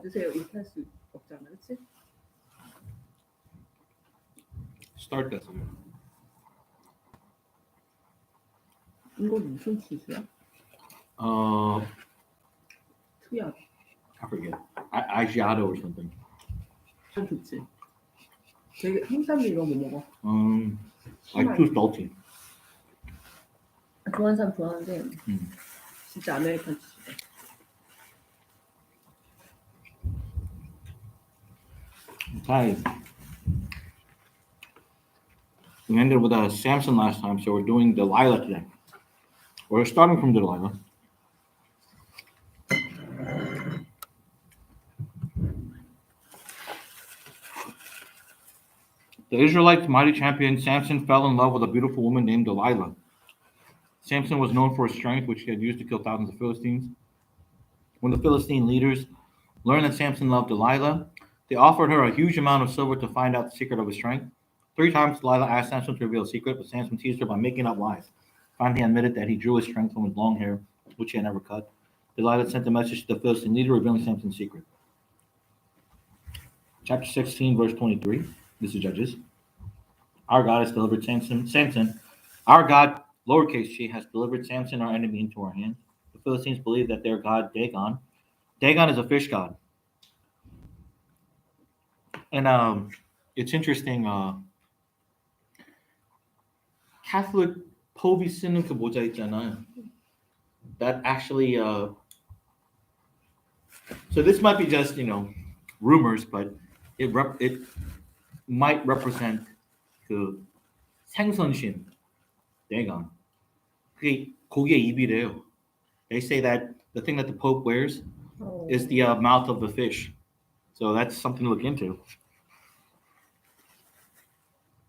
드세요 이렇게 할 수 없잖아, 그렇지? Start that. 이건 무슨 치즈야? 특이하다. I forget. Asiato or something. 잘 좋지. 되게 한국 사람들이 이런 거 먹어. Like too salty. 좋아하는 사람 좋아하는데 진짜 아메리칸 치즈다. Okay. We ended with Samson last time, so we're doing Delilah today. We're starting from Delilah. The Israelites' mighty champion Samson fell in love with a beautiful woman named Delilah. Samson was known for his strength, which he had used to kill thousands of Philistines. When the Philistine leaders learned that Samson loved Delilah, they offered her a huge amount of silver to find out the secret of his strength. 3 times Delilah asked Samson to reveal a secret, but Samson teased her by making up lies. Finally, he admitted that he drew his strength from his long hair, which he had never cut. Delilah sent a message to the Philistine leader revealing Samson's secret. Chapter 16, verse 23. This is Judges. Our God has delivered Samson. Our God, lowercase g, has delivered Samson, our enemy, into our hands. The Philistines believe that their god, Dagon. Dagon is a fish god. And it's interesting. Catholic Pope 쓰는 그 모자 있잖아요. That actually, so this might be just rumors, but it might represent 그 생선신, Dagon. 그게 고기의 입이래요. They say that the thing that the Pope wears is the mouth of the fish. So that's something to look into.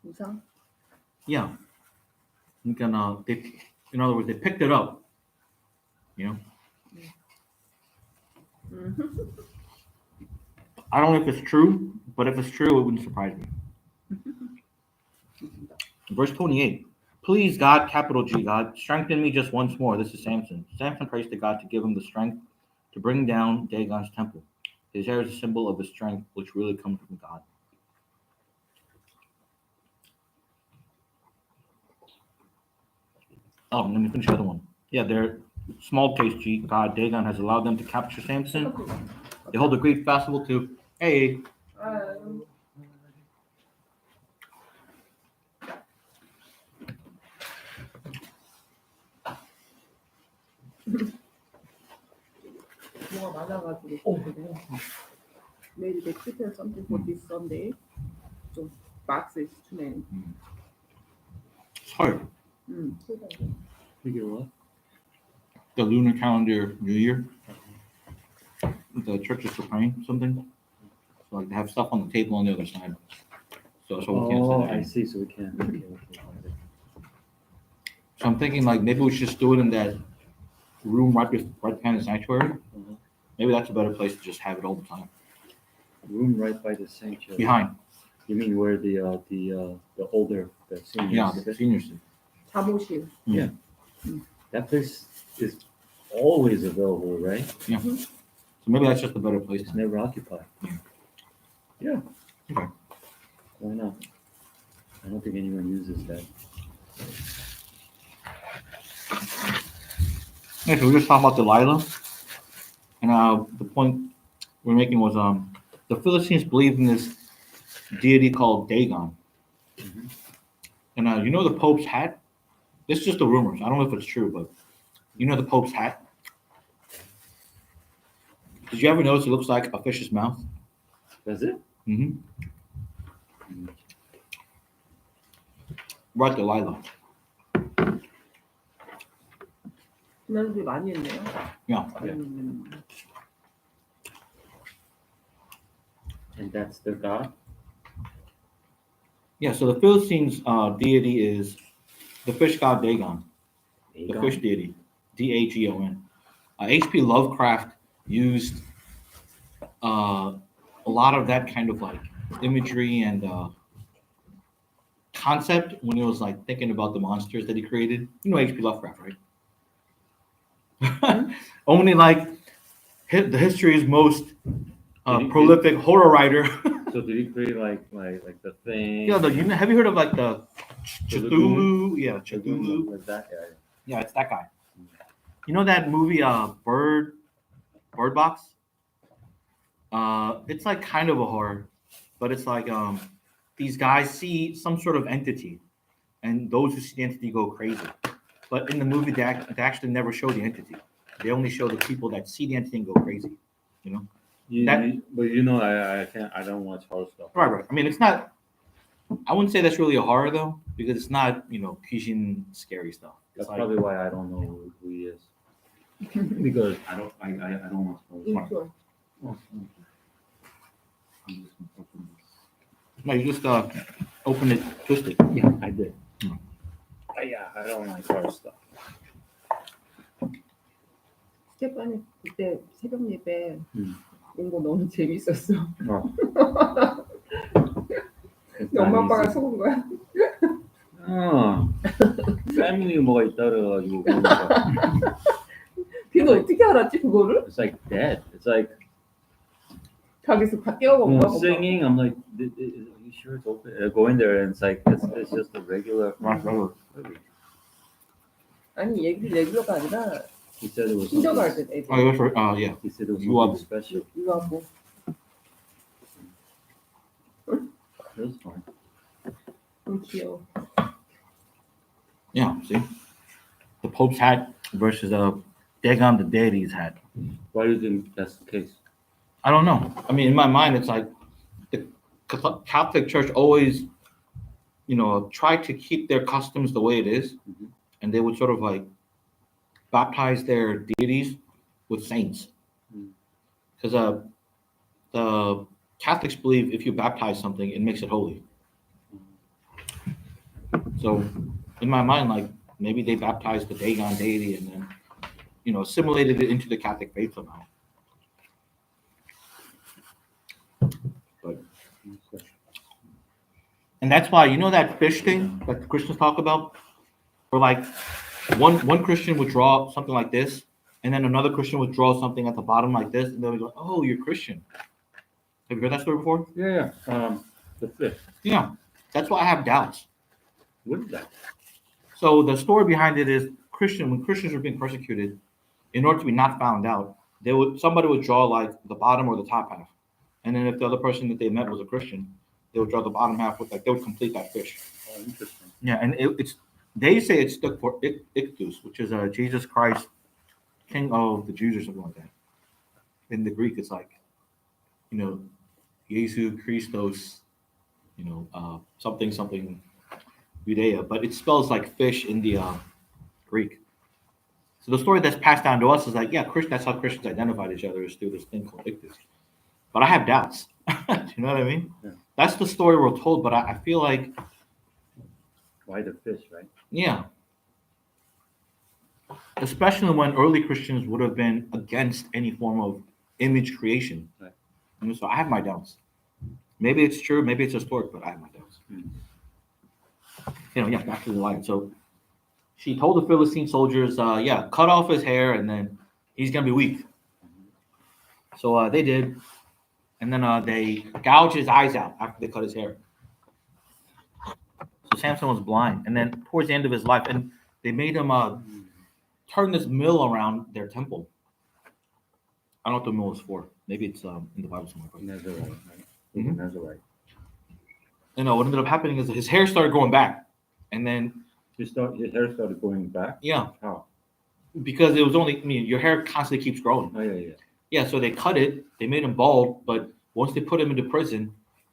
이상? Yeah. In other words, they picked it up. I don't know if it's true, but if it's true, it wouldn't surprise me. Verse 28. Please, God, capital G, God, strengthen me just once more. This is Samson. Samson prays to God to give him the strength to bring down Dagon's temple. His hair is a symbol of the strength which really comes from God. Oh, let me finish the other one. Yeah, they're small case G. God, Dagon has allowed them to capture Samson. They hold a great festival to, hey. 뭐가 많아가지고 Maybe they prepared something for this Sunday. 좀 box is too many. Sorry. Figure what? The lunar calendar New Year. The churches are praying something. So like they have stuff on the table on the other side. So we can't sit there. I see. So we can't. Okay. So I'm thinking like maybe we should just do it in that room right behind the sanctuary. Maybe that's a better place to just have it all the time. Room right by the sanctuary. Behind. You mean where the older seniors? Yeah, the seniors. 잠옷실. Yeah. That place is always available, right? Yeah. So maybe that's just a better place. It's never occupied. Yeah. Okay. Why not? I don't think anyone uses that. Yeah, so we're just talking about Delilah. And the point we're making was the Philistines believe in this deity called Dagon. And the Pope's hat? This is just the rumors. I don't know if it's true, but the Pope's hat? Did you ever notice it looks like a fish's mouth? Does it? Mm-hmm. Right, Delilah. 지난주에 많이 했네요. Yeah. And that's the god? Yeah, so the Philistines' deity is the fish god Dagon. The fish deity. Dagon. H.P. Lovecraft used a lot of that kind of like imagery and concept when he was like thinking about the monsters that he created. You know H.P. Lovecraft, right? Only like the history's most prolific horror writer. So did he create like the thing? Yeah, have you heard of like the The Cthulhu? Yeah, the Cthulhu. like that? Yeah. Yeah, it's that guy. You know that movie, Bird Box? It's like kind of a horror, but it's like these guys see some sort of entity, and those who see the entity go crazy. But in the movie, they actually never show the entity. They only show the people that see the entity and go crazy. You know? But you know, I can't. I don't watch horror stuff. Right. I mean, it's not. I wouldn't say that's really a horror though, because it's not Kishin scary stuff. It's That's probably why I don't know who he is. Because I don't watch horror stuff. Sure. Oh, I'm just gonna open this. no, you just open it, twist it. Yeah, I did. Hmm. Yeah, I don't like horror stuff. 스테파니 그때 새벽 예배 음. 온 거 너무 재밌었어. 어. 엄마 아빠가 속은 거야. 패밀리 뭐가 있다 그래가지고 보니까. 걔는 어떻게 알았지 그거를? It's like dead. It's like 자기서 다 깨워본 거야. singing. I'm like, are you sure it's open? Go in there and it's like it's just a regular. 아니 얘기를 레귤러가 아니라 He said it was kindergarten 애들. Oh, it was for, yeah. He said it was You something up. special. 이거 하고 It was fine. 너무 귀여워. Yeah, see? The Pope's hat versus Dagon the deity's hat. Why do you think that's the case? I don't know. I mean, in my mind, it's like the Catholic Church always, tried to keep their customs the way it is. Mhm. And they would sort of like baptize their deities with saints. Mm. Because the Catholics believe if you baptize something, it makes it holy. So in my mind, like maybe they baptized the Dagon deity and then, assimilated it into the Catholic faith somehow. And that's why, that fish thing that the Christians talk about, where like one Christian would draw something like this, and then another Christian would draw something at the bottom like this, and they would go, "Oh, you're Christian." Have you heard that story before? Yeah. The fifth. Yeah, that's why I have doubts. What is that? So the story behind it is when Christians were being persecuted, in order to be not found out, somebody would draw like the bottom or the top half, and then if the other person that they met was a Christian, they would draw the bottom half with they would complete that fish. Oh, interesting. Yeah, and they say it's stuck for Ichthus, which is Jesus Christ, King of the Jews or something like that. In the Greek, it's like, Jesus Christos, something Judea, but it spells like fish in the Greek. So the story that's passed down to us is like, that's how Christians identified each other, is through this thing called Ichthus. But I have doubts. Do you know what I mean? Yeah. That's the story we're told, but I feel like, Why the fish, right? yeah. Especially when early Christians would have been against any form of image creation. Right. So I have my doubts. Maybe it's true, maybe it's historic, but I have my doubts. Back to the lion. So she told the Philistine soldiers, cut off his hair and then he's going to be weak. So they did. And then they gouged his eyes out after they cut his hair. So Samson was blind. And then towards the end of his life, and they made him turn this mill around their temple. I don't know what the mill is for. Maybe it's in the Bible somewhere. But Nazarite, right? Mhm. Nazarite. what ended up happening is his hair started growing back. And then, His hair started going back. yeah, How? because it was your hair constantly keeps growing. Oh yeah. Yeah, so they cut it. They made him bald, but once they put him into prison,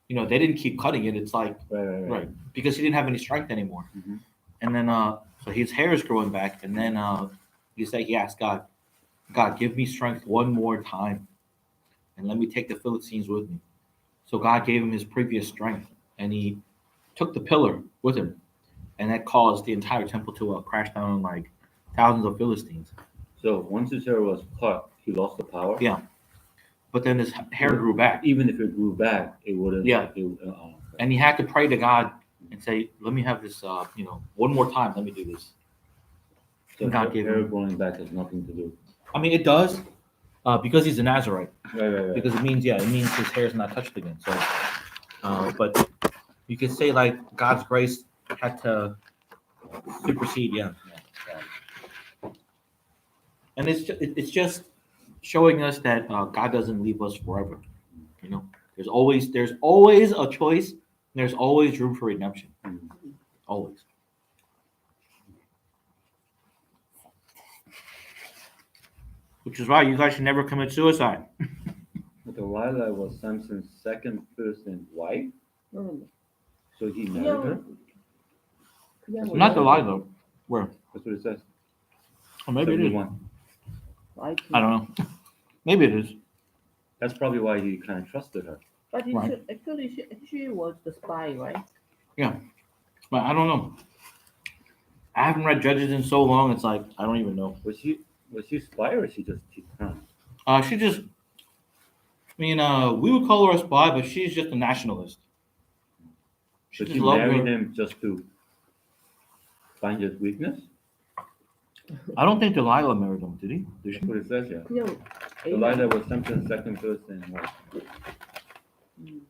they didn't keep cutting it. It's like, right, because he didn't have any strength anymore. Mhm. And then, so his hair is growing back, and then he asked God, give me strength one more time, and let me take the Philistines with me. So God gave him his previous strength, and he took the pillar with him, and that caused the entire temple to crash down on like thousands of Philistines. So once his hair was cut, he lost the power. Yeah. But then his hair grew back. Even if it grew back, it wouldn't. Yeah. Okay. And he had to pray to God and say, let me have this, one more time. Let me do this. So God gave hair him. growing back has nothing to do. I mean, it does. Because he's a Nazarite. Right. Because it means his hair is not touched again. So, but you could say like God's grace had to supersede, yeah. And it's just showing us that God doesn't leave us forever. You know, there's always a choice. And there's always room for redemption. Mm. Always. Which is why you guys should never commit suicide. But Delilah was Samson's second person wife, 응. so he married her. 그냥 Not Delilah. Where? That's what it says. Or maybe it is. 71. I don't know. Maybe it is. That's probably why he kind of trusted her. But Right. actually, she was the spy, right? But I don't know. I haven't read Judges in so long. It's like I don't even know. Was she spy or she just cheated? She just. I mean, we would call her a spy, but she's just a nationalist. She But just she loved married her. him just to find his weakness? I don't think Delilah married him, did he? Did she? That's what it says, yeah. 그냥 Delilah was Samson's second person wife. 음.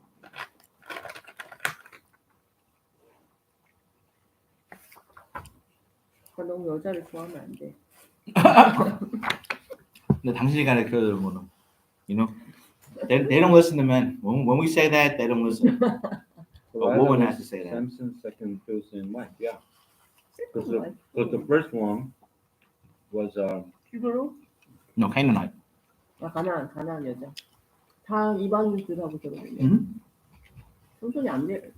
너무 여자를 좋아하면 안 돼. 근데 당신이 가르쳐주는 거는, you know, they don't listen to men. When we say that, they don't listen. Delilah woman was has to say that. Samson's second person wife, yeah. Because second the first one was 히브로? No, Canaanite. 아 가나안 여자. 다 이방인들하고 결혼했네. 음? 삼손이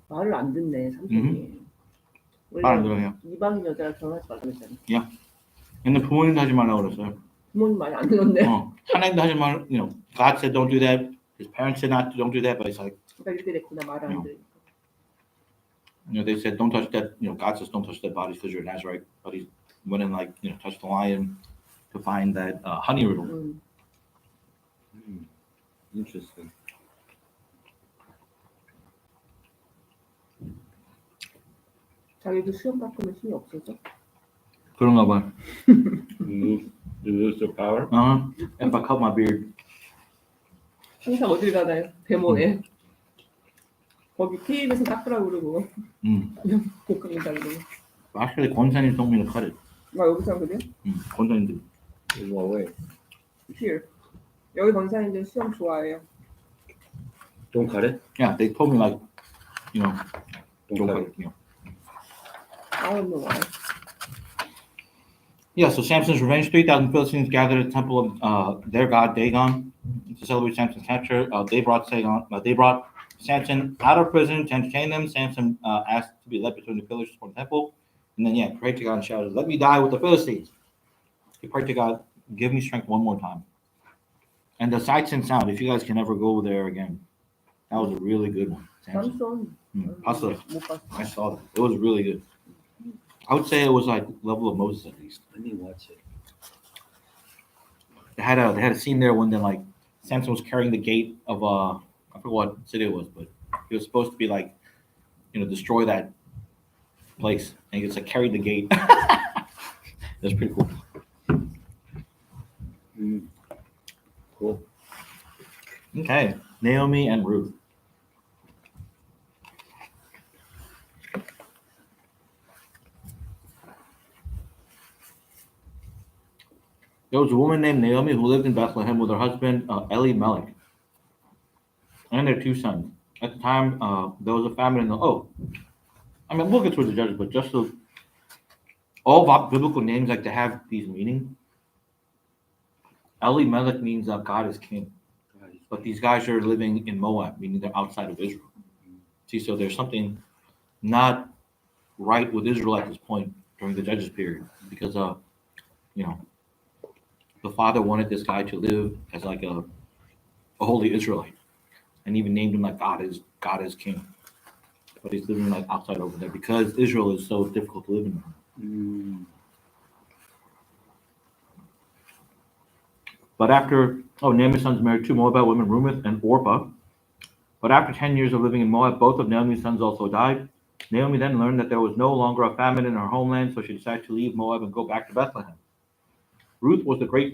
말을 안 듣네 삼손이. 말안 들어요. 이방인 여자랑 결혼하지 말라고 했잖아. 근데 부모님도 하지 말라고 그랬어요. 부모님 말이 안 들었네. 하나님도 하지 말, you know, God said don't do that. His parents said don't do that, but it's like, 그러니까 이렇게 됐구나 말을 안 들으니까. you know, they said don't touch that, you know, God says don't touch dead bodies because you're a Nazarite, but he went and like, you know, touched the lion to find that honey riddle. interesting. 자기도 수염 깎으면 힘이 없어져? 그런가 봐. You lose your power? If I cut my beard. 항상 어딜 가나요? 데모에. 거기 KBS 깎으라고 그러고 그냥 못 깎는다 그러고. Actually, 권사님 told me to cut it. 아 여기서 그래? 권사님들. In what way? Here. 여기 권사님들 수염 좋아해요. Don't cut it? Yeah, they told me like, you know, Don't cut it. you know. I don't know why. Yeah, so Samson's revenge. 3,000 Philistines gathered at the temple of their god Dagon to celebrate Samson's capture. They brought Samson out of prison to entertain them. Samson asked to be led between the pillars for the temple, and then prayed to God and shouted, "Let me die with the Philistines." He prayed to God, "Give me strength one more time." And the sights and sound, if you guys can ever go there again, that was a really good one. Samson. 삼손 봤어요. 못 봤어. I saw that. It was really good. I would say it was like level of Moses at least. Let me watch it. They had a scene there when then like Samson was carrying the gate of I forget what city it was, but he was supposed to be like, you know, destroy that place, and he just like carried the gate. That's pretty cool. Cool. Okay, Naomi and Ruth. There was a woman named Naomi who lived in Bethlehem with her husband Elimelech and their two sons. At the time, there was a famine in the. We'll get to the judges, but just so all biblical names like to have these meanings. Elimelech means God is king, but these guys are living in Moab, meaning they're outside of Israel. See, so there's something not right with Israel at this point during the judges period because you know. The father wanted this guy to live as like a holy Israelite, and even named him like God is king. But he's living like outside over there because Israel is so difficult to live in. But after Naomi's sons married two Moabite women, Ruth and Orpah. But after 10 years of living in Moab, both of Naomi's sons also died. Naomi then learned that there was no longer a famine in her homeland, so she decided to leave Moab and go back to Bethlehem. Ruth was the great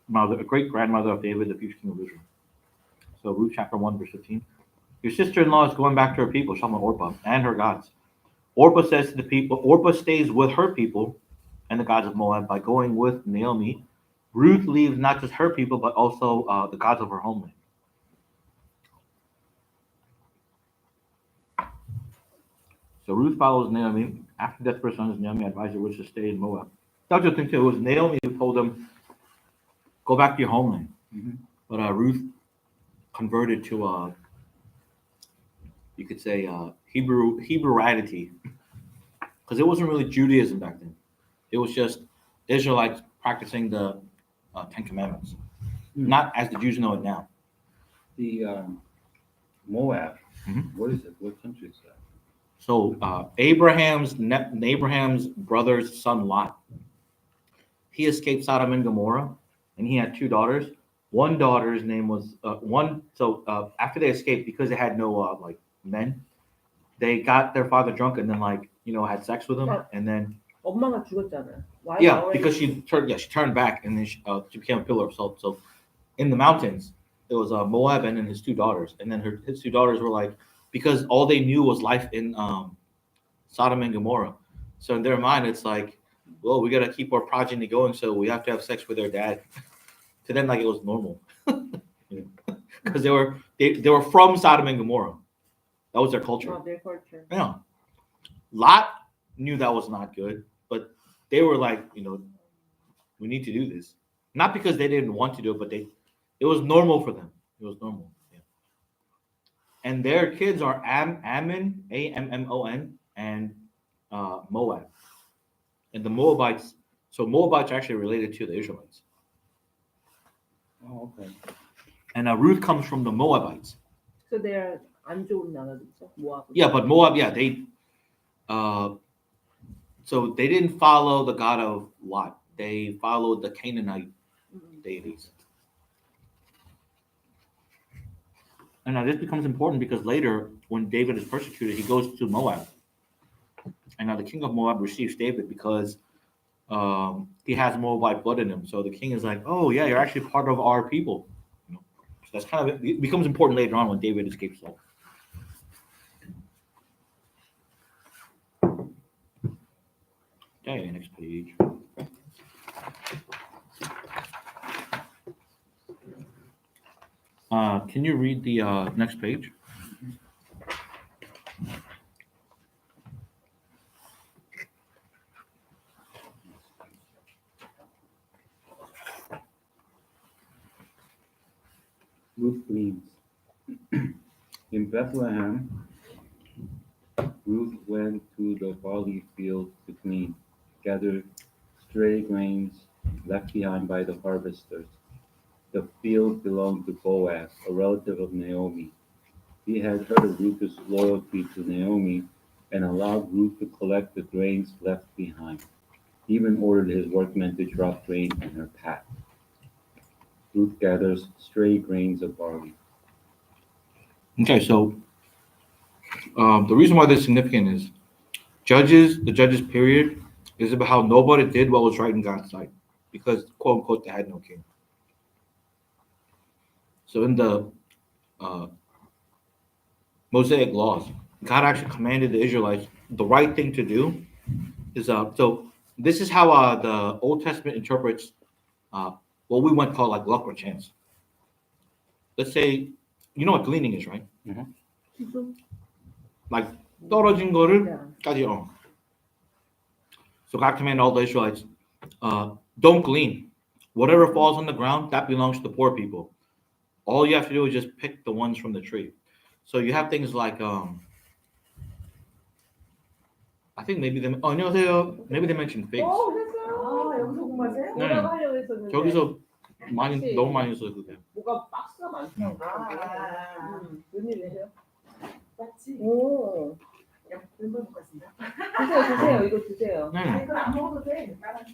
mother, a great grandmother of David, the future king of Israel. So Ruth chapter 1, verse 15. Your sister-in-law is going back to her people, Shama Orpah, and her gods. Orpah says to the people, Orpah stays with her people and the gods of Moab by going with Naomi. Ruth leaves not just her people, but also the gods of her homeland. So Ruth follows Naomi. After death of her sons, Naomi advised her which to stay in Moab. That's the thing too. It was Naomi who told them, go back to your homeland. Mhm. But Ruth converted to, you could say, Hebrewanity, because it wasn't really Judaism back then. It was just Israelites practicing the Ten Commandments, not as the Jews know it now. The Moab. Mhm. What is it? What country is that? So Abraham's brother's son Lot, he escaped Sodom and Gomorrah, and he had two daughters. One daughter's name was one. So after they escaped, because they had no like men, they got their father drunk and then had sex with him, and then 엄마가 죽었잖아. Why yeah, already- because she turned back and then she became a pillar of salt. So in the mountains, it was Moab and then his two daughters, and then his two daughters were like, because all they knew was life in Sodom and Gomorrah. So in their mind, it's like, well, we gotta keep our progeny going, so we have to have sex with their dad. To them, like it was normal, because they were from Sodom and Gomorrah. That was their culture. Oh, their culture. Yeah, Lot knew that was not good, but they were like, we need to do this, not because they didn't want to do it, but it was normal for them. It was normal. Yeah. And their kids are Ammon, Ammon, and Moab, and the Moabites. So Moabites are actually related to the Israelites. Oh, okay. And Ruth comes from the Moabites. So they're 안 좋은 나라들이죠. 모압. Yeah, but Moab, yeah, so they didn't follow the god of Lot. They followed the Canaanite deities. And now this becomes important because later, when David is persecuted, he goes to Moab. And now the king of Moab receives David because he has Moabite blood in him. So the king is like, oh, yeah, you're actually part of our people. So that's kind of, it becomes important later on when David escapes Saul. Okay, next page. Can you read the next page? Ruth gleans. In Bethlehem, Ruth went to the barley field to glean, gather stray grains left behind by the harvesters. The field belonged to Boaz, a relative of Naomi. He had heard of Ruth's loyalty to Naomi and allowed Ruth to collect the grains left behind. He even ordered his workmen to drop grain in her path. Ruth gathers stray grains of barley. Okay, so the reason why this is significant is the Judges period is about how nobody did what was right in God's sight because, quote unquote, they had no king. So in the Mosaic laws, God actually commanded the Israelites the right thing to do is so this is how the Old Testament interprets what we might call like luck or chance. Let's say, you know what gleaning is, right? 지금 Like 떨어진 거를 Yeah. 까지. So God commanded all the Israelites, don't glean. Whatever falls on the ground, that belongs to the poor people. All you have to do is just pick the ones from the tree. So you have things like, I think maybe maybe they mentioned figs. 했어요. 여기서 공부하세요? 네. 뭐라고 하려고 했었는데. 저기서 혹시 너무 많이 했어요 그게. 뭐가 박스가 많더라고. 웬일이세요? 맞지? 오. 야, 멤버 먹고 있습니다. 드세요. 이거 드세요. 네. 아, 이건 안 먹어도 돼. 나는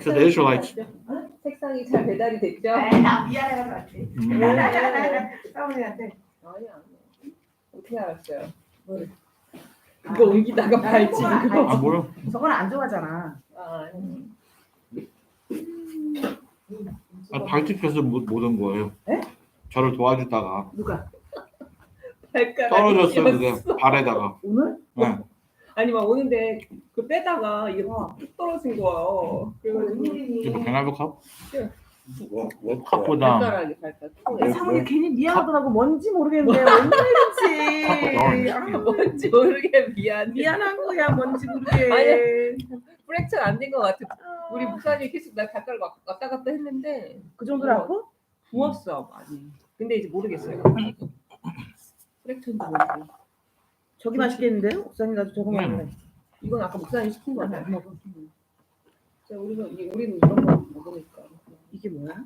So the Israelites. 색상이 잘 배달이 됐죠? 나 미안해서 그렇지. 네. 사모님한테. 아니. 어떻게 알았어요? 그거 옮기다가 발치 그거. 아 뭐야? 저건 안 좋아하잖아. 아, 발집해서 못 온 거예요. 에? 저를 도와주다가 누가? 발가락이 떨어졌어요 그게 꼈어. 발에다가. 오늘? 네. 아니 막 오는데 그 빼다가 이게 뚝 떨어진 거예요. 그래가지고 이거 배나브 컵? What? 컵보다 발가락. 상훈이 괜히 미안하더라고. 뭔지 모르겠는데 뭔지. 컵 뭔지 모르게 미안. 미안한 거야. 뭔지 모르게. 아니야. 프랙처 안 된 것 같아. 우리 목사님이 계속 나 발가락 왔다 갔다 했는데 그 정도라고? 부었어 많이. 근데 이제 모르겠어요. 프랙처인지 모르고. 저기 맛있겠는데요? 옥상이 나도 저거 네. 먹을래. 이건 아까 목사님 시킨 거 같아. 자, 우리는 이런 거 먹으니까. 이게 뭐야?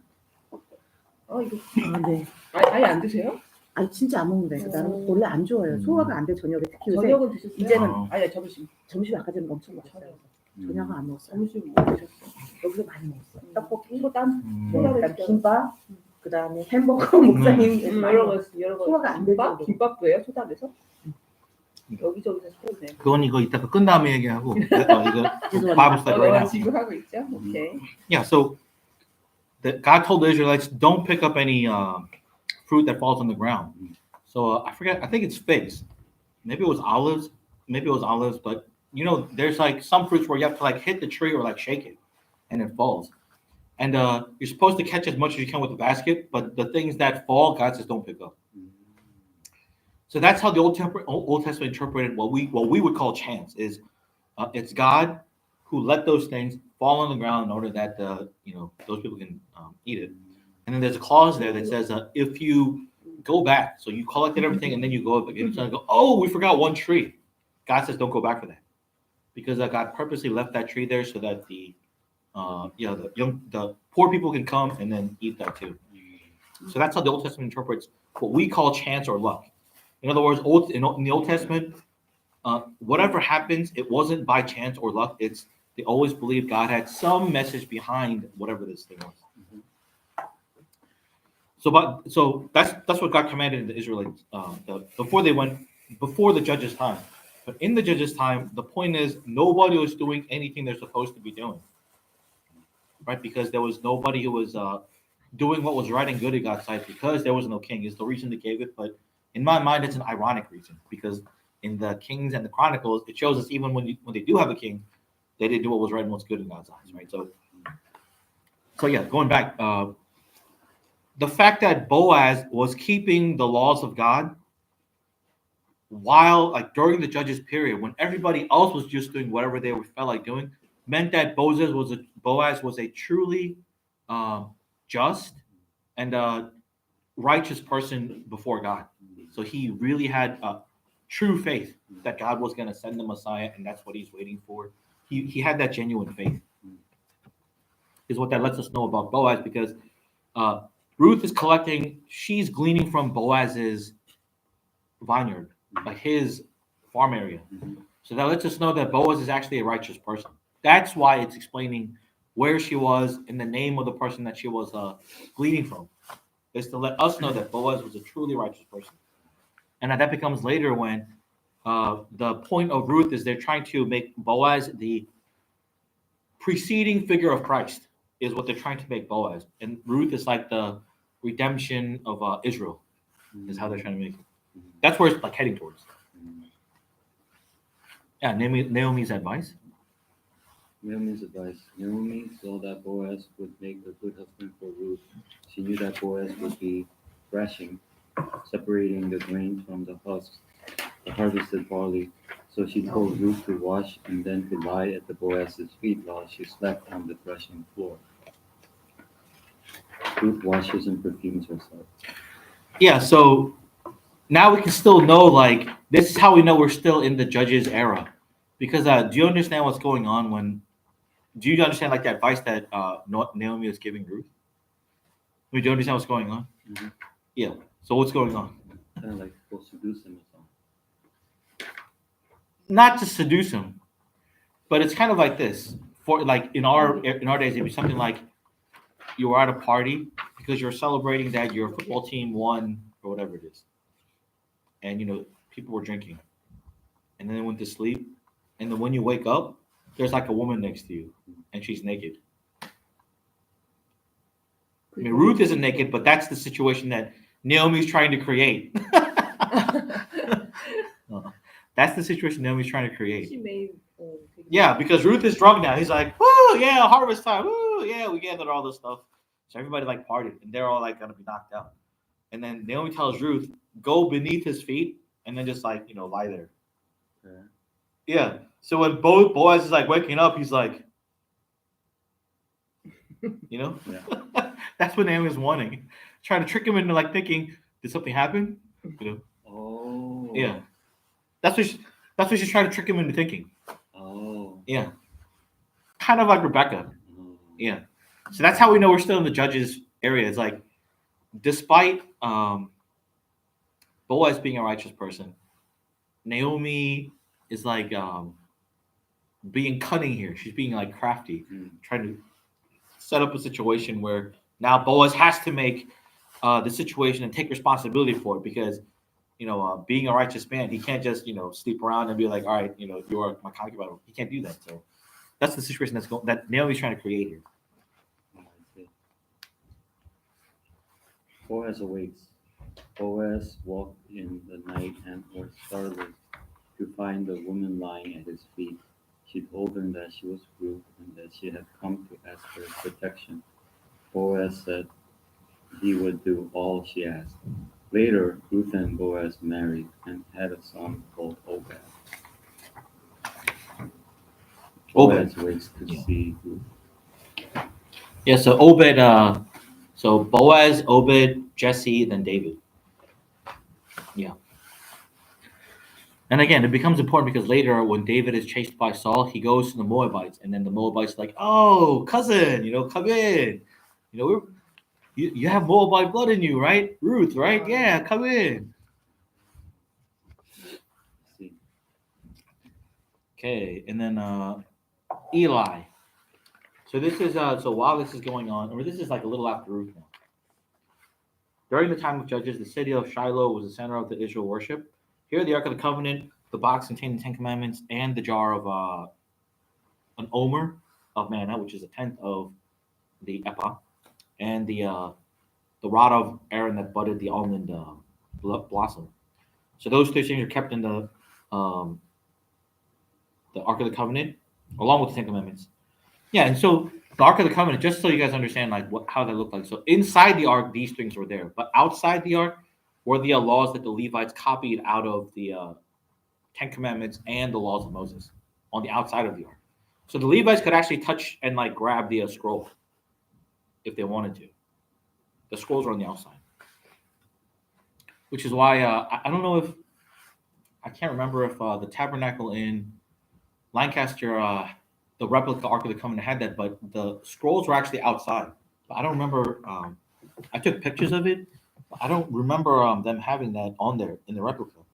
아 이거 아, 네. 아예 안 드세요? 아니 진짜 안 먹는다. 나는 원래 안 좋아해요. 소화가 안 돼 저녁에. 특히 요새 저녁은 드셨어요? 이제는- 아니 점심. 점심 아까 전에 엄청 먹었어요. 저녁은 안 먹었어요. 점심 뭐 드셨어요? 여기서 많이 먹었어요. 떡볶이, 소담, 소담. 그다음 김밥, 그다음에 햄버거 목사님 여러 거. 소화가 안 될 김밥? 정도. 김밥도 해요? 소담에서? 여기저기서 소네. 그건 이거 이따가 끝 다음에 얘기하고 이거 죄송합니다. Bible study right now. 지금 하고 있죠? 오케이. Yeah, so God told the Israelites, don't pick up any fruit that falls on the ground. So I forget, I think it's figs. Maybe it was olives. But you know, there's like some fruits where you have to like hit the tree or like shake it and it falls. And you're supposed to catch as much as you can with the basket, but the things that fall, God says don't pick up. So that's how the Old Testament interpreted what we would call chance. Is it's God who let those things fall on the ground in order that those people can eat it. And then there's a clause there that says if you go back, so you collected everything and then you go up again, and go, oh, we forgot one tree. God says don't go back for that, because God purposely left that tree there so that the poor people can come and then eat that too. So that's how the Old Testament interprets what we call chance or luck. In other words, in the Old Testament, whatever happens, it wasn't by chance or luck. It's they always believed God had some message behind whatever this thing was. So that's what God commanded the Israelites before the judges' time. But in the judges' time, the point is nobody was doing anything they're supposed to be doing, right? Because there was nobody who was doing what was right and good in God's sight, because there was no king. Is the reason they gave it, but in my mind, it's an ironic reason, because in the Kings and the Chronicles, it shows us even when they do have a king, they didn't do what was right and what's good in God's eyes, right? So yeah, going back, the fact that Boaz was keeping the laws of God while, like, during the judges period, when everybody else was just doing whatever they felt like doing, meant that Boaz was a truly just and righteous person before God. So he really had true faith that God was going to send the Messiah, and that's what he's waiting for. He had that genuine faith, is what that lets us know about Boaz, because Ruth is she's gleaning from Boaz's vineyard, like his farm area. So that lets us know that Boaz is actually a righteous person. That's why it's explaining where she was and the name of the person that she was gleaning from, is to let us know that Boaz was a truly righteous person. And that becomes later when the point of Ruth is they're trying to make Boaz the preceding figure of Christ, is what they're trying to make Boaz. And Ruth is like the redemption of Israel, is how they're trying to make it. That's where it's like heading towards. Yeah, Naomi's advice. Naomi's advice. Naomi saw that Boaz would make a good husband for Ruth. She knew that Boaz would be threshing, separating the grain from the husks, the harvested barley. So she told Ruth to wash and then to lie at the Boaz's feet while she slept on the threshing floor. Ruth washes and perfumes herself. Yeah, so now we can still know, like, this is how we know we're still in the Judges era. Because do you understand what's going on do you understand, like, the advice that Naomi is giving Ruth? Do you understand what's going on? Mm-hmm. Yeah, so what's going on? Kind of like supposed to seduce him or something. Not to seduce him, but it's kind of like this. For, like, in our days, it'd be something like you were at a party because you're celebrating that your football team won or whatever it is, and people were drinking, and then they went to sleep, and then when you wake up, there's like a woman next to you, and she's naked. I mean, Ruth isn't naked, but that's the situation that Naomi's trying to create. That's the situation Naomi's trying to create. She made. Yeah, because Ruth is drunk now. He's like, woo, yeah, harvest time. Woo, yeah, we gathered all this stuff. So everybody like partied, and they're all like gonna be knocked out. And then Naomi tells Ruth, go beneath his feet, and then just like lie there. Okay. Yeah. So when Boaz is like waking up, he's like, Yeah. that's what Naomi's wanting, trying to trick him into like thinking, did something happen? Oh. Yeah. That's what she's trying to trick him into thinking. Oh. Yeah. Kind of like Rebecca. Oh. Yeah. So that's how we know we're still in the judges area. It's like, despite Boaz being a righteous person, Naomi is like being cunning here. She's being like crafty, trying to set up a situation where now Boaz has to make the situation and take responsibility for it because, being a righteous man, he can't just sleep around and be like, all right, you are my concubine. He can't do that. So that's the situation that Naomi's trying to create here. I see. Boaz awakes. Boaz walked in the night and was startled to find the woman lying at his feet. She told him that she was Ruth and that she had come to ask for protection. Boaz said he would do all she asked. Later, Ruth and Boaz married and had a son called Obed. Boaz waits to see Ruth. Yeah, so Obed, so Boaz, Obed, Jesse, then David. Yeah. And again, it becomes important because later when David is chased by Saul, he goes to the Moabites, and then the Moabites are like, oh, cousin, come in. You have Moabite blood in you, right? Ruth, right? Yeah, come in. See. Okay, and then Eli. So this is so while this is going on, or this is like a little after Ruth now. During the time of Judges, the city of Shiloh was the center of the Israel worship. Here, the Ark of the Covenant, the box containing the Ten Commandments, and the jar of an omer of manna, which is a tenth of the ephah, and the rod of Aaron that budded the almond blossom. So those three things are kept in the Ark of the Covenant, along with the Ten Commandments. Yeah, and so the Ark of the Covenant, just so you guys understand, like how that looked like. So inside the Ark, these things were there, but outside the Ark were the laws that the Levites copied out of the Ten Commandments and the laws of Moses on the outside of the Ark. So the Levites could actually touch and like grab the scroll if they wanted to. The scrolls are on the outside, which is why I don't know if I can't remember if the tabernacle in Lancaster, the replica Ark of the Covenant had that, but the scrolls were actually outside. But I don't remember. I took pictures of it. But I don't remember them having that on there in the replica.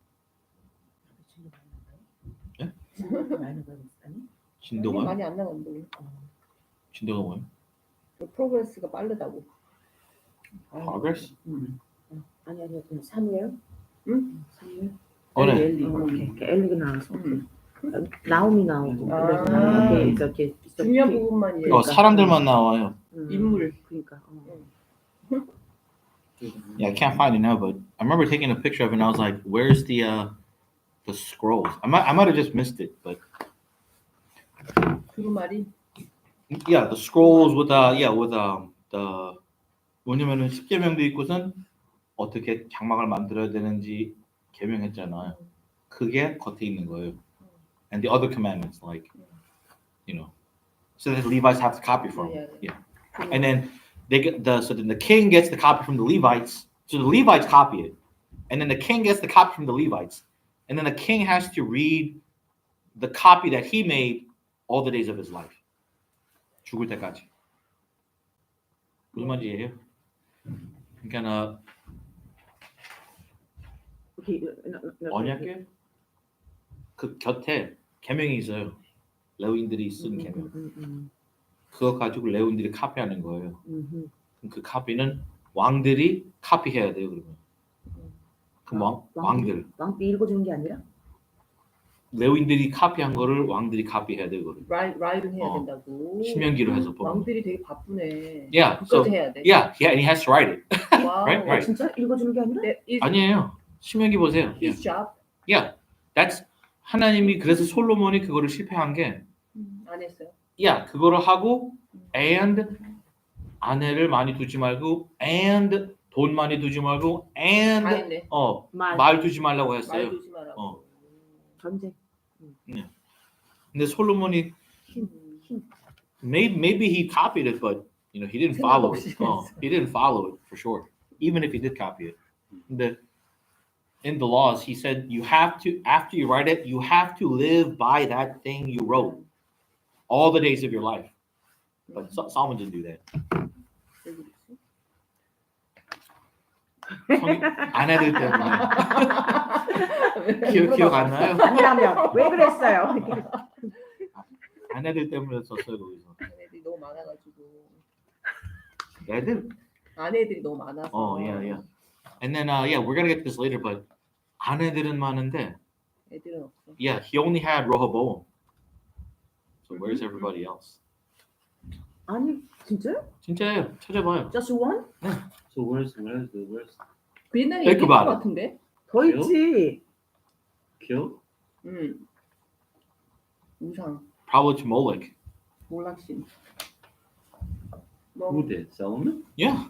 예? 진도가 많이 안 나갔는데 진도가 뭐예요? 프로그레스가 빠르다고. Progress? 아니 사무엘. 응? 사무엘. 네. 엘리가 나왔어. 나오미 나오고 아. 그래서 이렇게 중요한 부분만 이해. 사람들만 나와요. 인물. 그러니까. Yeah, I can't find it now, but I remember taking a picture of it and I was like, "Where's the scrolls?" I might have just missed it, but 두루마리. yeah, the scrolls with the 왜냐면은 십계명도 있고선 어떻게 장막을 만들어야 되는지 계명했잖아요. 그게 겉에 있는 거예요. And the other commandments, like, so that the Levites have to copy from. Yeah. And then then the king gets the copy from the Levites. So the Levites copy it. And then the king gets the copy from the Levites. And then the king has to read the copy that he made all the days of his life. 죽을 때까지. 무슨 말인지 이해해요? 그러니까 언약궤 그 곁에 계명이 있어요. 레위인들이 쓴 계명. 그거 가지고 레위인들이 카피하는 거예요. 그럼 그 카피는 왕들이 카피해야 돼요. 그러면 그 왕들 읽어주는 게 아니라 레위인들이 카피한 거를 왕들이 카피해야 되거든. 라이를 해야 어. 된다고. 신명기로 해서 보면. 왕들이 되게 바쁘네. Yeah, 그까지 so 해야 돼. yeah, and he has to write it. 와우. right, right. 진짜 읽어주는 게 아니라? 아니에요. 신명기 보세요. Yeah, His job. yeah. That's 하나님이 그래서 솔로몬이 그거를 실패한 게, 안 했어요. yeah, 그거를 하고 and 아내를 많이 두지 말고 and 돈 많이 두지 말고 다 and 했네. 말 두지 말라고 말 했어요. 두지 말라고. 어. 전쟁. 근데 솔로몬이 maybe he copied it, but you know he didn't follow it. He didn't follow it for sure. Even if he did copy it, in the laws he said you have to, after you write it, you have to live by that thing you wrote all the days of your life. But Solomon didn't do that. 아내들 때문에 기억 안 나요? 아니라면 왜 그랬어요? 아내들 때문에 썼어요 거기서. 아내들이 너무 많아가지고. 애들? 아내들이 너무 많아서. yeah. And then yeah, we're gonna get this later, but 아내들은 많은데, 애들은 없어. yeah, he only had Rehoboam. So where's everybody else? 아니 진짜요? 진짜예요. 찾아봐요. Just one? So where's 그 옛날에 Think 얘기했던 about 것 it. 같은데. 더 있지. killed? 우상, Probably to Molech. 몰락신. Who did? Solomon? Yeah.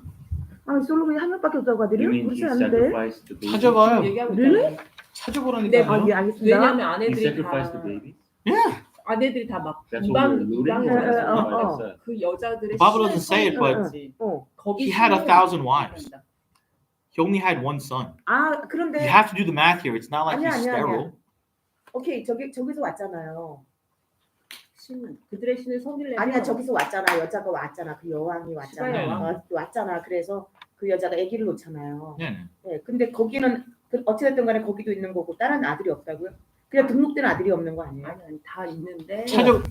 아 솔로몬이 한 명밖에 없다고 You 하더래요? mean he 그렇지 않은데? sacrificed the baby? 찾아봐요. 얘기하고 Really? 있잖아요. 찾아보라니까요. 아, 예, 알겠습니다. 왜냐면 He 아내들이 sacrificed 다 the baby? Yeah. 아내들이 다 막 That's what we're alluding to. That's 어, what 어. I said. 그 여자들의 The Bible doesn't say it, but 거기 he had 1,000 wives. 한다. He only had one son. 아 You 그런데 have to do the math here. It's not like 아니야, he's 아니야, sterile. 오케이 저기서 왔잖아요. 신 그들의 신을 섬기려면 아니야 저기서 왔잖아. 여자가 왔잖아. 그 여왕이 왔잖아. 시바야 왕. 왔잖아. 그래서 그 여자가 아기를 놓잖아요. 네. 네, 근데 거기는 어찌됐든 간에 거기도 있는 거고 다른 아들이 없다고요? 그냥 등록된 아들이 없는 거 아니에요? 아니 다 있는데 찾아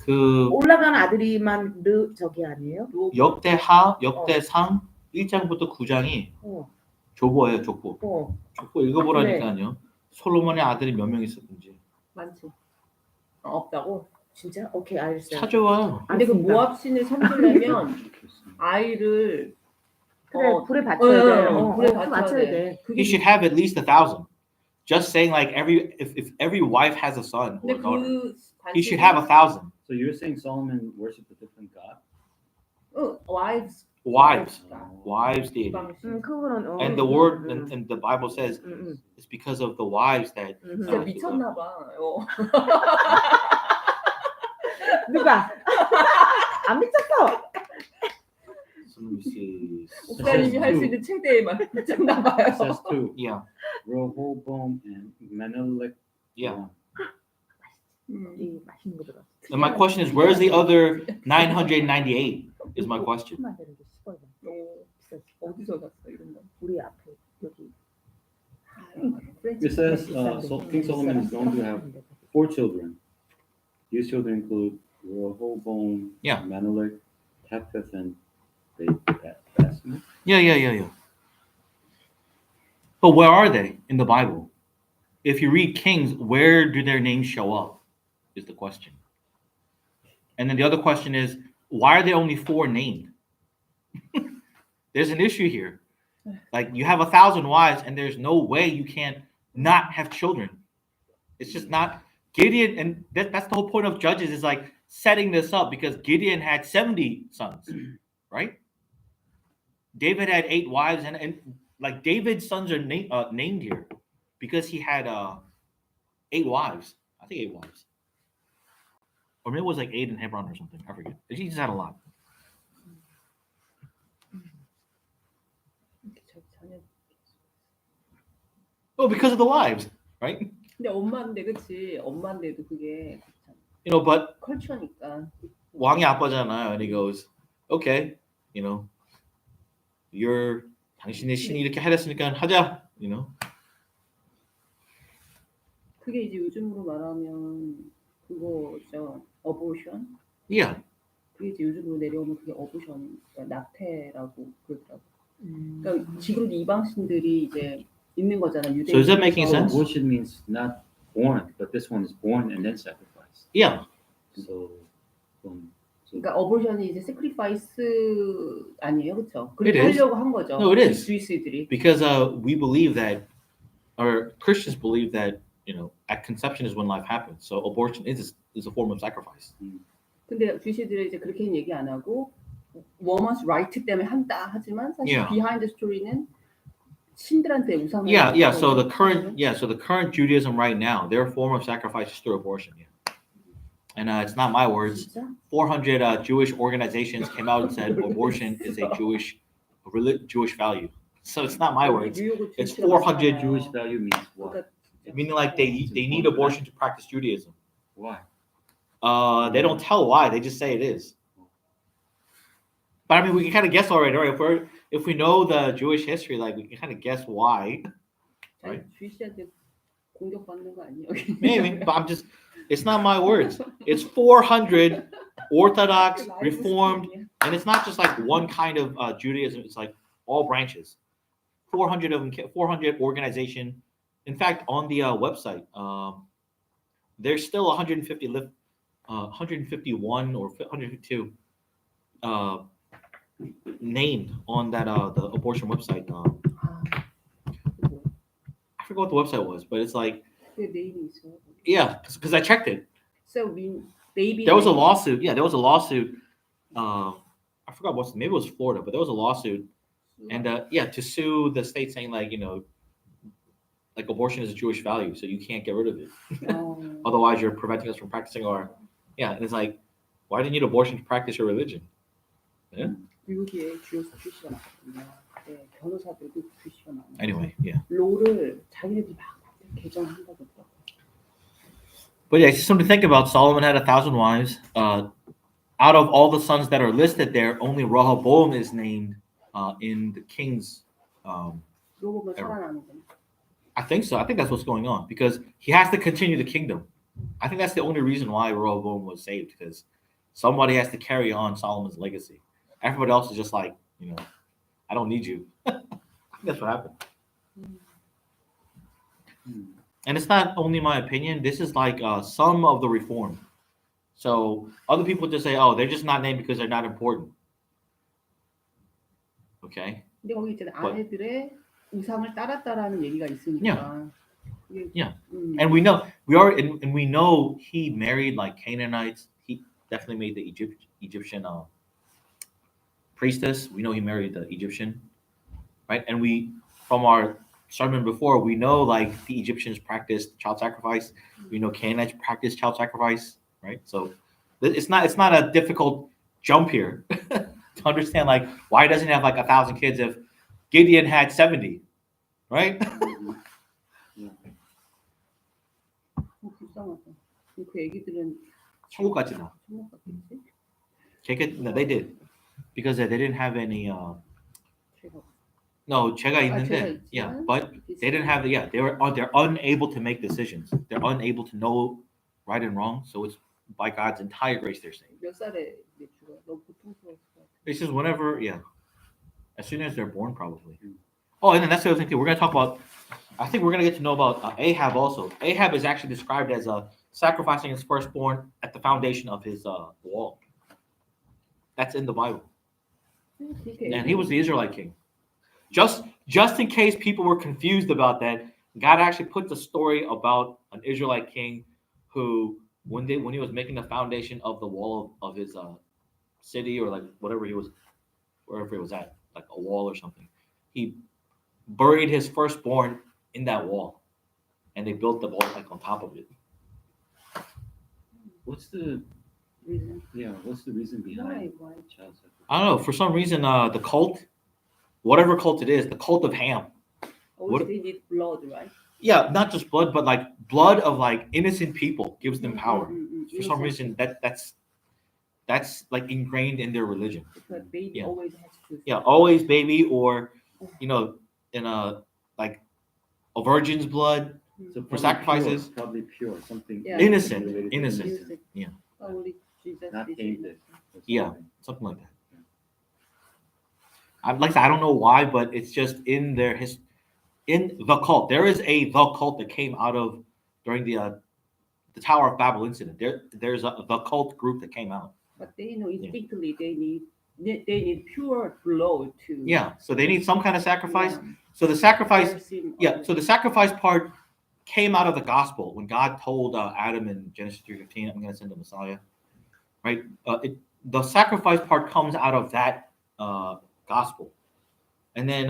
그 올라간 아들이만 저기 아니에요? 역대상 1장부터 9장이 어, 족보예요, 족보. 족보 읽어보라니까요. 솔로몬의 아들이 몇 명 있었는지. 많지. 없다고. 진짜? 오케이 알겠어요. 찾아와요. 근데 그 알겠습니다. 모압 신을 섬기려면 아이를 그래 불에 어, 받쳐야 돼. 불에 맞춰야 받쳐야 돼. 돼. He should have at least 1,000. Just saying, like if every wife has a son or 근데 a daughter, 그 he should have 1,000 So you're saying Solomon worshipped a different god? wives wives deity. 이방신. 그거는 And the word and the Bible says it's because of the wives that 진짜 미쳤나 봐. 누가 안 미쳤어? So let me see. 목사님이 할 수 있는 최대의 말 미쳤나 봐요. It says two. Yeah, Rehoboam and Menelik. yeah. 이 맛있는 거 들어. And my question is, where's the other 998? Is my question. 만드는 게 10원. 비싸지. 어디서 샀어 이런 거? 우리 앞에 여기. It says King Solomon is known to have 4 children. These children include Rehoboam, Yeah. Menelik, Tepeth, and Basma. Yeah. But where are they in the Bible? If you read Kings, where do their names show up? Is the question. And then the other question is, why are there only 4 named? There's an issue here. Like you have 1,000 wives, and there's no way you can't not have children. It's just not Gideon, and that's the whole point of Judges is like setting this up because Gideon had 70 sons, right? David had 8 wives, and like David's sons are named here because he had 8 wives. I think 8 wives, or maybe it was like 8 in Hebron or something. I forget. He just had a lot. Oh, because of the wives, right? 근데 엄마인데 그치? 엄마인데도 그게 그렇잖아. You know, but 컬처니까. 왕이 아빠잖아요. And he goes, okay, you know, you're 당신의 신이 이렇게 하랬으니까 하자, you know. 그게 이제 요즘으로 말하면 그거죠. 어보션. Yeah. 그게 이제 요즘으로 내려오면 그게 어보션, 그러니까 낙태라고 그러더라고. 그러니까 지금도 이방신들이 이제 있는 거잖아. So is that making 유대인에서. sense? Abortion means not born, but this one is born and then sacrificed. Yeah, So, um, so 그러니까 어보션이 이제 sacrifice 아니에요, 그렇죠? 그렇게 It is. 하려고 한 거죠. No, it is. 주이스들이. because we believe that, or Christians believe that, you know, at conception is when life happens. So abortion is a form of sacrifice. 근데 주이스들은 이제 그렇게는 얘기 안 하고 woman's right 때문에 한다 하지만 사실 Yeah. behind the story는 신들한테 우상을 Yeah. So the current Judaism right now, their form of sacrifice is through abortion. Yeah. And it's not my words. 진짜? 400 Jewish organizations came out and said abortion is a Jewish value. So it's not my words. 뉴욕은 It's 주이스가 400 많잖아요. Jewish value means what? 그러니까 Meaning like they need abortion to practice Judaism. Why? They don't tell why. They just say it is. But I mean, we can kind of guess already, right? If we know the Jewish history, like we can kind of guess why. 자기 주이스한테 공격받는 거 아니에요? Maybe, but it's not my words. It's 400 Orthodox, Reformed, and it's not just like one kind of Judaism. It's like all branches. 400 of them, 400 organization. In fact, on the website, there's still 151 or 152 named on that the abortion website. I forgot what the website was, but it's like, 그 네임이 있어요. yeah, because I checked it. So we baby. There was a lawsuit. Yeah, there was a lawsuit. I forgot maybe it was Florida, but there was a lawsuit, and to sue the state, saying like, you know, like abortion is a Jewish value, so you can't get rid of it. Otherwise, you're preventing us from practicing our. Yeah, and it's like, why do you need abortion to practice your religion? 미국에 주요소 출시가 많거든요. 네, 변호사들도 출시가 많아요. Anyway, yeah. 롤을 자기네들이 막 개정한다고 그러더라고요. But yeah, it's just something to think about. Solomon had 1,000 wives. Out of all the sons that are listed there, only Rehoboam is named in the king's. 그러고 보면 살아나는 거예요. I think so. I think that's what's going on because he has to continue the kingdom. I think that's the only reason why Rehoboam was saved, because somebody has to carry on Solomon's legacy. Everybody else is just like, you know, I don't need you. I think that's what happened. And it's not only my opinion. This is like some of the reform. So other people just say, oh, they're just not named because they're not important. Okay. 근데 거기 이제 아내들의 우상을 따랐다라는 얘기가 있으니까. Yeah. And we know we know he married like Canaanites. He definitely made the Egyptian priestess. We know he married the Egyptian, right? And we, from our sermon before, we know like the Egyptians practiced child sacrifice. We know Canaanites practiced child sacrifice, right? So it's not a difficult jump here to understand like why doesn't he have like 1,000 kids if Gideon had 70, right? 불쌍하다. 그 애기들은 천국 같지나. 천국 같겠지? No, they did because they didn't have any. 제가 No, 제가 있는데, 제가 yeah, 있지만 but they didn't have they're unable to make decisions. They're unable to know right and wrong. So it's by God's entire grace they're saved. 몇 살에 죽어요? 너무 고통스러웠을 것 같아. It's just whenever, yeah, as soon as they're born, probably. Oh, and then that's the other thing too. We're gonna talk about. I think we're gonna get to know about Ahab also. Ahab is actually described as sacrificing his firstborn at the foundation of his wall. That's in the Bible, and he was the Israelite king. Just in case people were confused about that, God actually puts a story about an Israelite king who, when he was making the foundation of the wall of his city or like wherever he was at, like a wall or something, he buried his firstborn in that wall, and they built the wall like on top of it. What's the reason behind Why? child sacrifice? I don't know. For some reason, the cult, whatever cult it is, the cult of Ham. Always they need blood, right? Yeah, not just blood, but like blood of like innocent people gives them power. For some reason, that's like ingrained in their religion. Because baby Yeah. always has to. Yeah, always baby, or in a like a virgin's blood. So For sacrifices. probably pure, something Yeah. Innocent, related to innocent. Yeah. Only Jesus not is tainted. innocent. Yeah. Something like that. I don't know why, but it's just in their in the cult. There is the cult that came out of during the Tower of Babel incident. There's the cult group that came out. But they know instinctively they need pure blood to. Yeah, so they need some kind of sacrifice. Yeah. So the sacrifice, Their sin yeah. So the sacrifice part came out of the gospel when God told Adam in Genesis 3:15, "I'm going to send the Messiah." Right? The sacrifice part comes out of that gospel, and then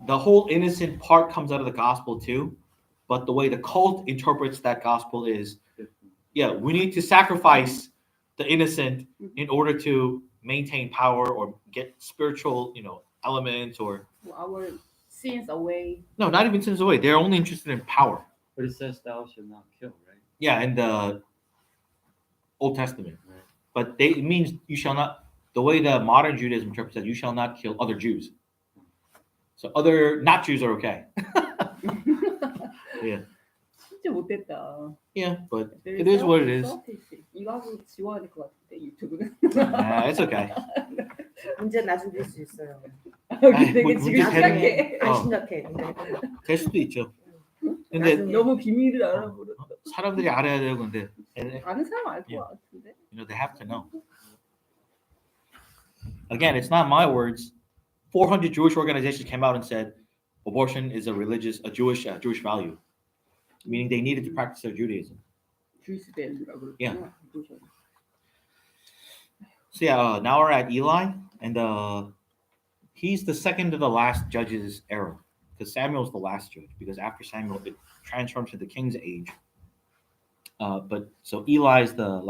the whole innocent part comes out of the gospel too. But the way the cult interprets that gospel is, yeah, we need to sacrifice the innocent in order to maintain power or get spiritual, elements or our sins away. no, not even sins away. They're only interested in power. But it says thou shalt not kill, right? Yeah, in the Old Testament. Right. But it means you shall not. The way the modern Judaism interprets that, you shall not kill other Jews. So other not Jews are okay. Yeah. 진짜 못됐다. Yeah, but There it is what it is. self-hate. 이거 하고 지워야 될 것 같은데 유튜브는. It's okay. 문제 나중에 될 수 있어요. 근데 뭐 이게 지금 문제 되는 시작해. 안 어. 심각해. 문제. 될 수도 있죠. 근데 나중에. 너무 비밀을 알아버렸다. 사람들이 알아야 돼요. 근데 아는 사람 알 것 Yeah. 같은데. they have to know. Again, it's not my words. 400 Jewish organizations came out and said abortion is a Jewish value, meaning they needed to practice their Judaism. 주이스벨이라고 그러구나. Yeah. So yeah, now we're at Eli, and he's the second to the last judge's era, because Samuel's the last judge. Because after Samuel, it transforms to the king's age. But so Eli is the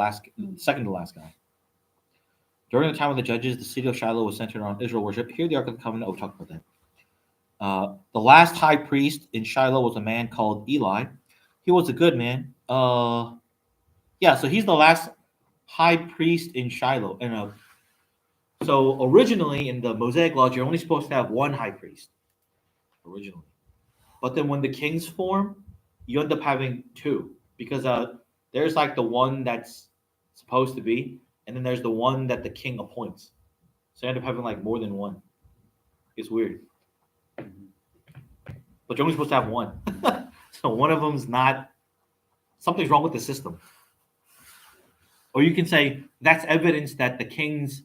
second to last guy. During the time of the judges, the city of Shiloh was centered on Israel worship. Here, the Ark of the Covenant. We'll talk about that. The last high priest in Shiloh was a man called Eli. He was a good man. So he's the last high priest in Shiloh. And so originally in the Mosaic laws, you're only supposed to have one high priest. Originally, but then when the kings form, you end up having two, because there's like the one that's supposed to be, and then there's the one that the king appoints. So you end up having like more than one. It's weird. But you're only supposed to have one. So one of them's not, something's wrong with the system. Or you can say that's evidence that the king's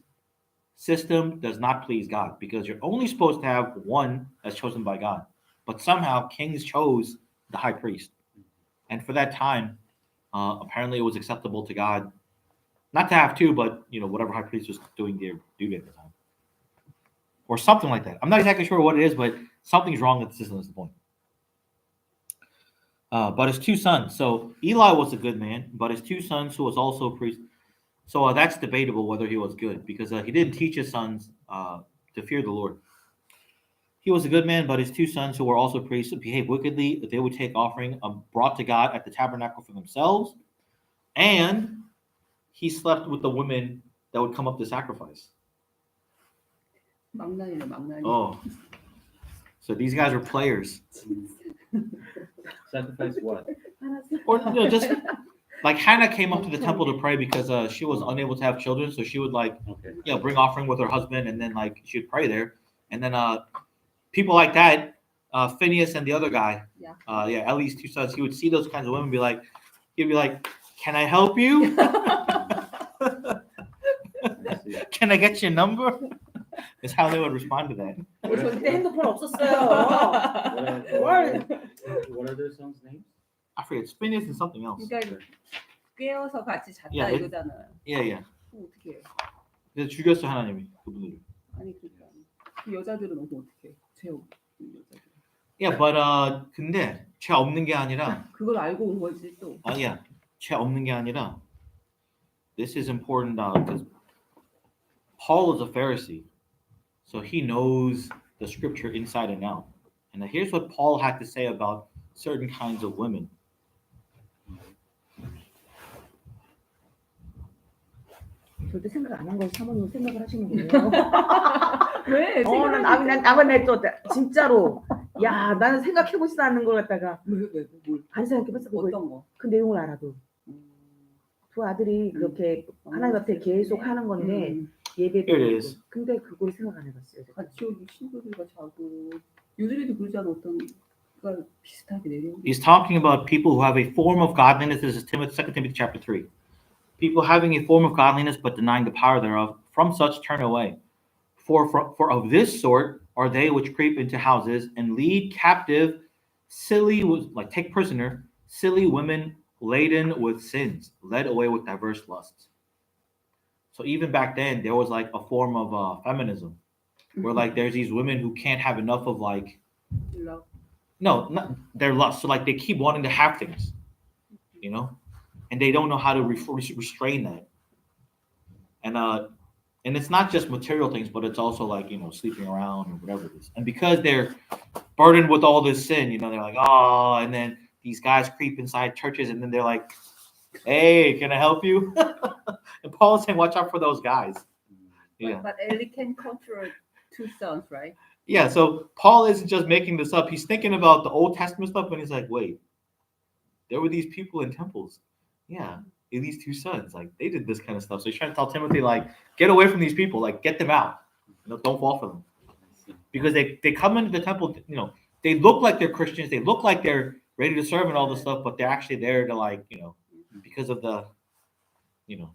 system does not please God, because you're only supposed to have one that's chosen by God. But somehow kings chose the high priest. And for that time, apparently it was acceptable to God not to have two, but whatever high priest was doing their duty at the time. Or something like that. I'm not exactly sure what it is, but something's wrong with the system is the point. But his two sons. So Eli was a good man, but his two sons, who was also a priest. So that's debatable whether he was good, because he didn't teach his sons to fear the Lord. He was a good man, but his two sons, who were also priests, behaved wickedly. They would take offering brought to God at the tabernacle for themselves, and he slept with the women that would come up to sacrifice. 망나니네. Oh, so these guys were players, Sacrifice what? or just like Hannah came up to the temple to pray because she was unable to have children, so she would Okay. bring offering with her husband, and then she would pray there, and then people like that, Phineas and the other guy, Eli's two sons, he would see those kinds of women, he'd be like, "Can I help you? I see. Can I get your number?" Is how they would respond to that. 우리 저 그때 핸드폰 없었어요. What are their sons' names? I forget, it's Phineas and something else. 그러니까 깨어서 같이 잤다 Yeah, 이거잖아. Yeah. 그럼 어떻게? 그래서 죽였어 하나님이 그분들을. 아니 그러니까 그 여자들은 어떻게? 죄 없는 여자들. Yeah, but 근데 죄 없는 게 아니라 그걸 알고 온 거지 또. 죄 없는 게 아니라 this is important because Paul is a Pharisee, so he knows the scripture inside and out. And here's what Paul had to say about certain kinds of women. 절대 생각 안 한 걸 사모님 생각을 하시는 거예요. 왜? 나는 또 진짜로 야 나는 생각해보지도 않는 걸 갖다가 뭘? 안 생각해봤어 그거 어떤 거? 그 내용을 알아도 두 아들이 그렇게 하나님 앞에 계속 하는 건데 예배도 Here it 하고. is. 근데 그걸 생각 안 해봤어요. 제가. 같이 오기 친구들과 자고 요즘에도 그러지 않아 어떤 그걸 비슷하게 내려오고. He's talking about people who have a form of godliness. This is 2 Timothy chapter 3. People having a form of godliness but denying the power thereof, from such turn away. For of this sort are they which creep into houses and lead captive silly, like take prisoner, silly women laden with sins, led away with diverse lusts. So even back then, there was like a form of feminism, where like there's these women who can't have enough of like, love. no, not their lust. So like they keep wanting to have things, you know, and they don't know how to restrain that. And it's not just material things, but it's also like, you know, sleeping around or whatever it is. And because they're burdened with all this sin, you know, they're like, oh, and then these guys creep inside churches and then they're like, hey, can I help you? And Paul is saying, watch out for those guys. Yeah. But Ellie can control 2 sons, right? Yeah. So Paul isn't just making this up. He's thinking about the Old Testament stuff and he's like, wait, there were these people in temples. Yeah. These 2 sons, like they did this kind of stuff. So he's trying to tell Timothy, like, get away from these people, like get them out. You know, don't fall for them. Because they come into the temple, you know, they look like they're Christians, they look like they're ready to serve and all this stuff, but they're actually there to like, you know, because of the, you know,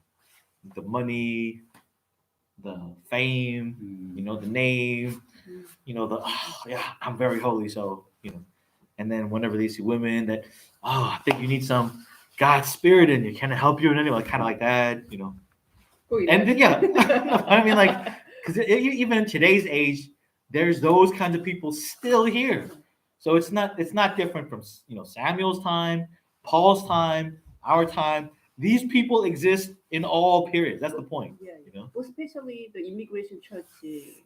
the money, the fame, you know, the name, you know, the yeah, I'm very holy, so you know. And then whenever they see women that, I think you need some God's spirit in you, can I help you in any way, kind of like that, you know. And then, yeah, I mean, like, because even in today's age, there's those kinds of people still here. So it's not different from, you know, Samuel's time, Paul's time, our time. These people exist in all periods. That's the point. Yeah, You know. especially the immigration church.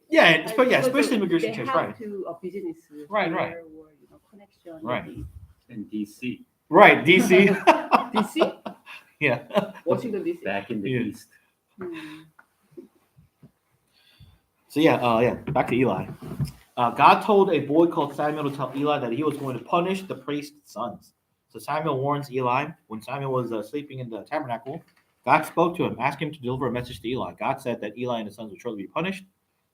Yeah, especially immigration church, right? To a business. Right. Or, you know, connection. Right. Maybe. In DC, Right, DC. DC, Yeah. Washington DC. back in the Yeah. East. So back to Eli. God told a boy called Samuel to tell Eli that he was going to punish the priest's sons. So Samuel warns Eli when Samuel was sleeping in the tabernacle. God spoke to him, asked him to deliver a message to Eli. God said that Eli and his sons would surely be punished.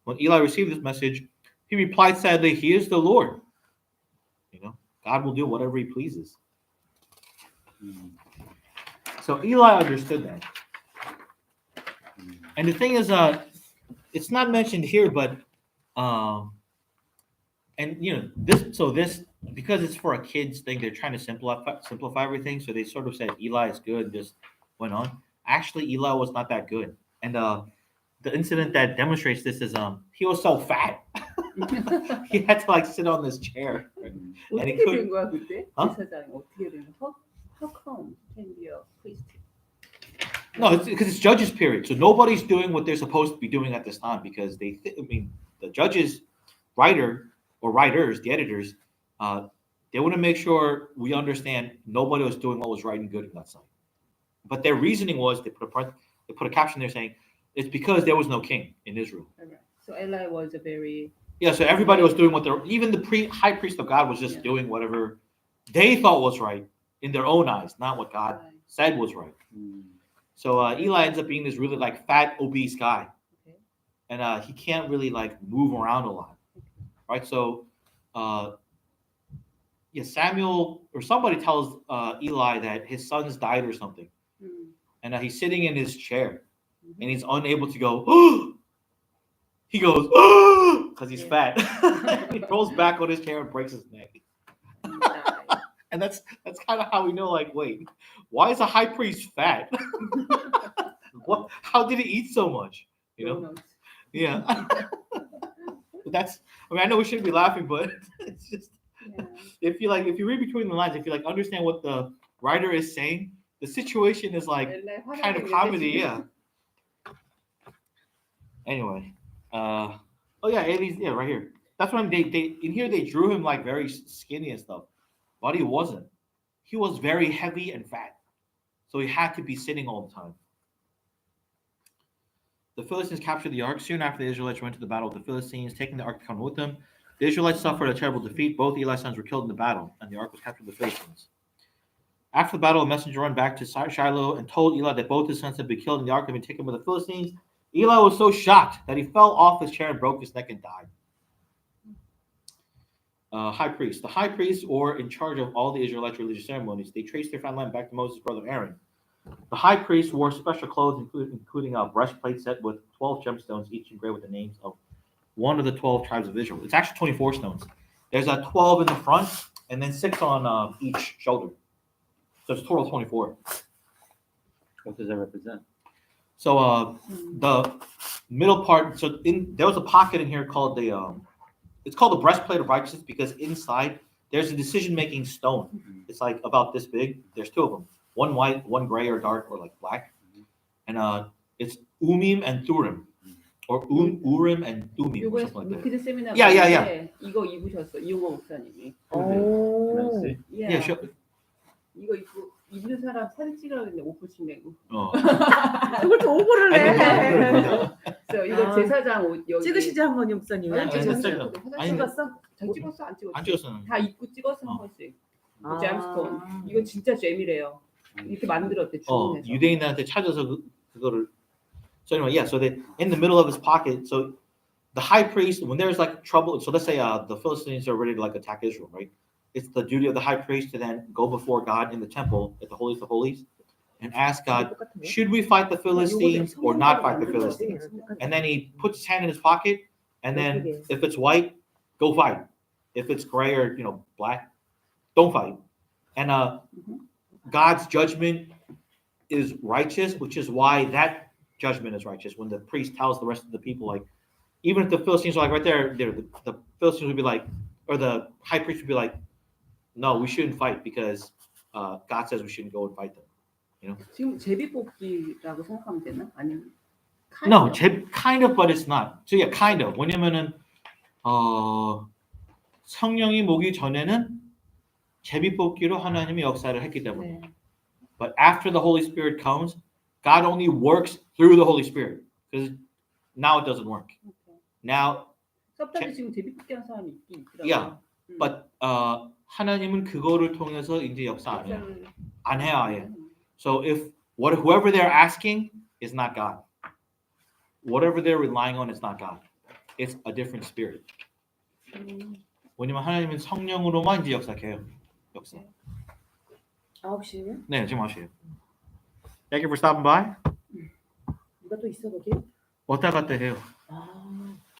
When Eli received this message, he replied sadly, "He is the Lord. You know, God will do whatever He pleases." So Eli understood that. And the thing is, it's not mentioned here, but and you know this because it's for a kids thing, they're trying to simplify everything. So they sort of said Eli is good, just went on. Actually, Eli was not that good, and the incident that demonstrates this is he was so fat. He had to like sit on this chair. And he 어떻게 couldn't. 된 거야 그때? 어? 제사장이 어떻게 된 거야? How come can be a priest? No, it's because it's judges period, so nobody's doing what they're supposed to be doing at this time because the judges, writers, the editors, they want to make sure we understand nobody was doing what was right and good in that time. But their reasoning was they put a caption there saying it's because there was no king in Israel. Right. So Eli was a very So everybody was doing what even the high priest of God was just doing whatever they thought was right in their own eyes, not what God said was right. So Eli ends up being this really like fat, obese guy, and he can't really like move around a lot, right? So, Samuel or somebody tells Eli that his sons died or something, and he's sitting in his chair, and he's unable to go. He goes because he's fat. He rolls back on his chair and breaks his neck. And that's kind of how we know, like, wait, why is a high priest fat? What? How did he eat so much? You know? Yeah. I know we shouldn't be laughing, but it's just if you read between the lines, if you like understand what the writer is saying, the situation is like kind of comedy, yeah. Anyway, Eli's right here. That's when they in here they drew him like very skinny and stuff. But he wasn't. He was very heavy and fat. So he had to be sitting all the time. The Philistines captured the ark. Soon after, the Israelites went to the battle with the Philistines, taking the ark to come with them. The Israelites suffered a terrible defeat. Both Eli's sons were killed in the battle, and the ark was captured by the Philistines. After the battle, a messenger ran back to Shiloh and told Eli that both his sons had been killed and the ark had been taken by the Philistines. Eli was so shocked that he fell off his chair and broke his neck and died. high priest. The high priest, or in charge of all the Israelite religious ceremonies, they traced their family line back to Moses' brother Aaron. The high priest wore special clothes, including a breastplate set with 12 gemstones, each engraved with the names of one of the 12 tribes of Israel. It's actually 24 stones. There's a 12 in the front, and then 6 on each shoulder. So it's a total of 24. What does that represent? So the middle part. So there was a pocket in here called it's called the breastplate of righteousness, because inside there's a decision-making stone. It's like about this big. There's 2 of them. One white, one gray or dark or like black. And it's Umim and Thurim, or Urim and Thummim, or 요번에 something like that. 미키드 세미나 Yeah, yeah, 갔는데 이거 입으셨어. 이용호 목사님이. Can I 오. see? Yeah, sure. 이거 입는 사람 사진 찍으라는데 오프신 내고. 그걸 또 오버를 해. 그래서 이거 아. 제사장 옷 여기. 찍으시죠 한번 목사님. 아니, 아니, 찍었어요. 아니, 찍었어? 저 찍었어 안 찍었어? 안 찍었어요. 다 입고 찍었어 한 번씩. 잼스톤. 이거 진짜 잼이래요. 이렇게 만들었대 주문해서. 유대인한테 찾아서 그거를. So anyway, yeah. So they in the middle of his pocket. So the high priest, when there's like trouble, so let's say the Philistines are ready to like attack Israel, right? It's the duty of the high priest to then go before God in the temple at the holiest of holies and ask God, should we fight the Philistines or not fight the Philistines? And then he puts his hand in his pocket, and then if it's white, go fight. If it's gray or black, don't fight. And God's judgment is righteous, which is why that judgment is righteous. When the priest tells the rest of the people, like, even if the Philistines are like right there, the Philistines would be like, or the high priest would be like, no, we shouldn't fight because God says we shouldn't go and fight them. 지금 제비뽑기라고 생각하면 되나? 아니면 No, kind of, but it's not. So yeah, kind of. 왜냐면은 성령이 오기 전에는 제비뽑기로 하나님이 역사를 했기 때문에. But after the Holy Spirit comes, God only works through the Holy Spirit, because now it doesn't work. Now, 섭답이 지금 제비뽑기 하는 사람이 있긴 있더라고요. yeah, but 하나님은 그거를 통해서 이제 역사 안 해요. 안 해요, 아예. So if whoever they're asking is not God, whatever they're relying on is not God. It's a different spirit. 왜냐면 하나님은 성령으로만 이제 역사해요. 역사. 9시면? 네, 지금 9시에요. Thank you for stopping by. 누가 또 있어 거기? 왔다 갔다 해요.